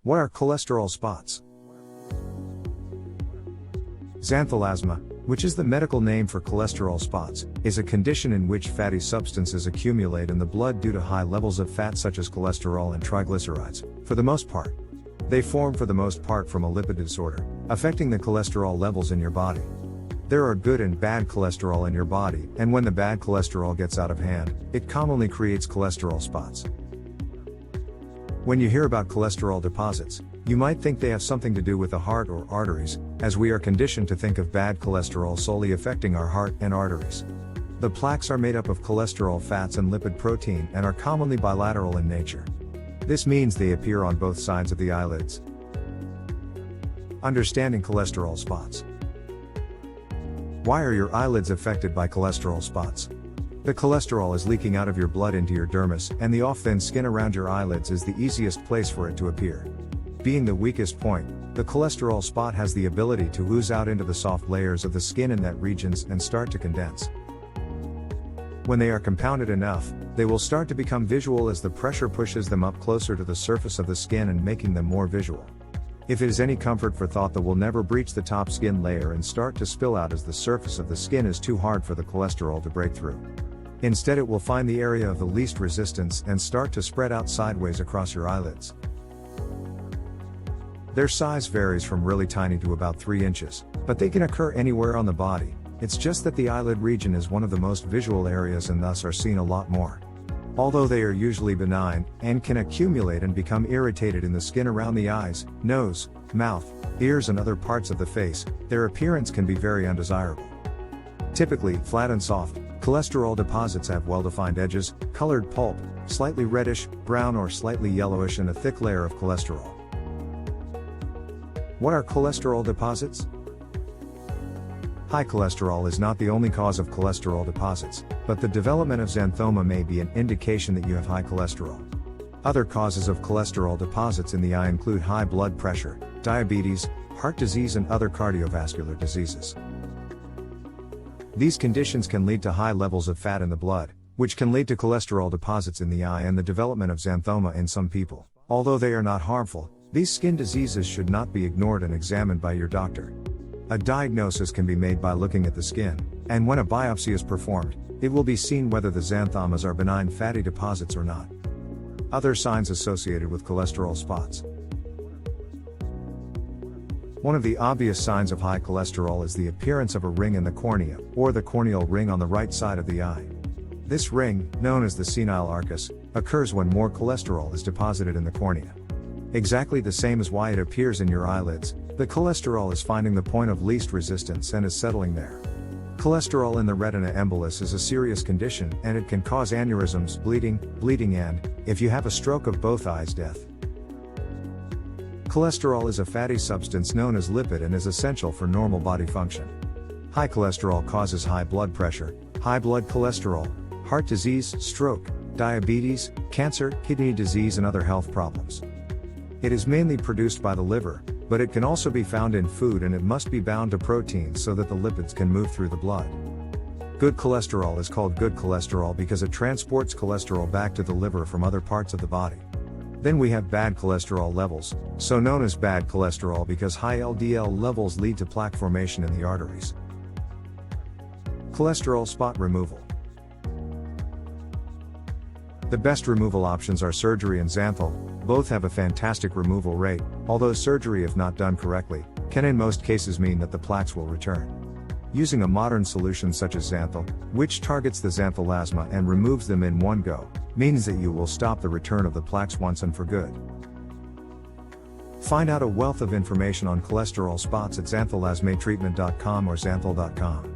What are cholesterol spots? Xanthelasma, which is the medical name for cholesterol spots, is a condition in which fatty substances accumulate in the blood due to high levels of fat such as cholesterol and triglycerides, for the most part. They form for the most part from a lipid disorder, affecting the cholesterol levels in your body. There are good and bad cholesterol in your body, and when the bad cholesterol gets out of hand, it commonly creates cholesterol spots. When you hear about cholesterol deposits, you might think they have something to do with the heart or arteries, as we are conditioned to think of bad cholesterol solely affecting our heart and arteries. The plaques are made up of cholesterol fats and lipid protein and are commonly bilateral in nature. This means they appear on both sides of the eyelids. Understanding cholesterol spots. Why are your eyelids affected by cholesterol spots? The cholesterol is leaking out of your blood into your dermis, and the off-thin skin around your eyelids is the easiest place for it to appear. Being the weakest point, the cholesterol spot has the ability to ooze out into the soft layers of the skin in that regions and start to condense. When they are compounded enough, they will start to become visual as the pressure pushes them up closer to the surface of the skin and making them more visual. If it is any comfort for thought, they will never breach the top skin layer and start to spill out as the surface of the skin is too hard for the cholesterol to break through. Instead, it will find the area of the least resistance and start to spread out sideways across your eyelids. Their size varies from really tiny to about 3 inches, but they can occur anywhere on the body. It's just that the eyelid region is one of the most visual areas and thus are seen a lot more. Although they are usually benign, and can accumulate and become irritated in the skin around the eyes, nose, mouth, ears and other parts of the face, their appearance can be very undesirable. Typically, flat and soft, cholesterol deposits have well-defined edges, colored pulp, slightly reddish, brown or slightly yellowish and a thick layer of cholesterol. What are cholesterol deposits? High cholesterol is not the only cause of cholesterol deposits, but the development of xanthoma may be an indication that you have high cholesterol. Other causes of cholesterol deposits in the eye include high blood pressure, diabetes, heart disease and other cardiovascular diseases. These conditions can lead to high levels of fat in the blood, which can lead to cholesterol deposits in the eye and the development of xanthoma in some people. Although they are not harmful, these skin diseases should not be ignored and examined by your doctor. A diagnosis can be made by looking at the skin, and when a biopsy is performed, it will be seen whether the xanthomas are benign fatty deposits or not. Other signs associated with cholesterol spots. One of the obvious signs of high cholesterol is the appearance of a ring in the cornea, or the corneal ring on the right side of the eye. This ring, known as the senile arcus, occurs when more cholesterol is deposited in the cornea. Exactly the same as why it appears in your eyelids, the cholesterol is finding the point of least resistance and is settling there. Cholesterol in the retina embolus is a serious condition and it can cause aneurysms, bleeding and, if you have a stroke of both eyes, death. Cholesterol is a fatty substance known as lipid and is essential for normal body function. High cholesterol causes high blood pressure, high blood cholesterol, heart disease, stroke, diabetes, cancer, kidney disease and other health problems. It is mainly produced by the liver, but it can also be found in food and it must be bound to proteins so that the lipids can move through the blood. Good cholesterol is called good cholesterol because it transports cholesterol back to the liver from other parts of the body. Then we have bad cholesterol levels, so known as bad cholesterol because high LDL levels lead to plaque formation in the arteries. Cholesterol spot removal. The best removal options are surgery and Xanthel. Both have a fantastic removal rate, although surgery, if not done correctly, can in most cases mean that the plaques will return. Using a modern solution such as Xanthel, which targets the Xanthelasma and removes them in one go, means that you will stop the return of the plaques once and for good. Find out a wealth of information on cholesterol spots at xanthelasmatreatment.com or xanthel.com.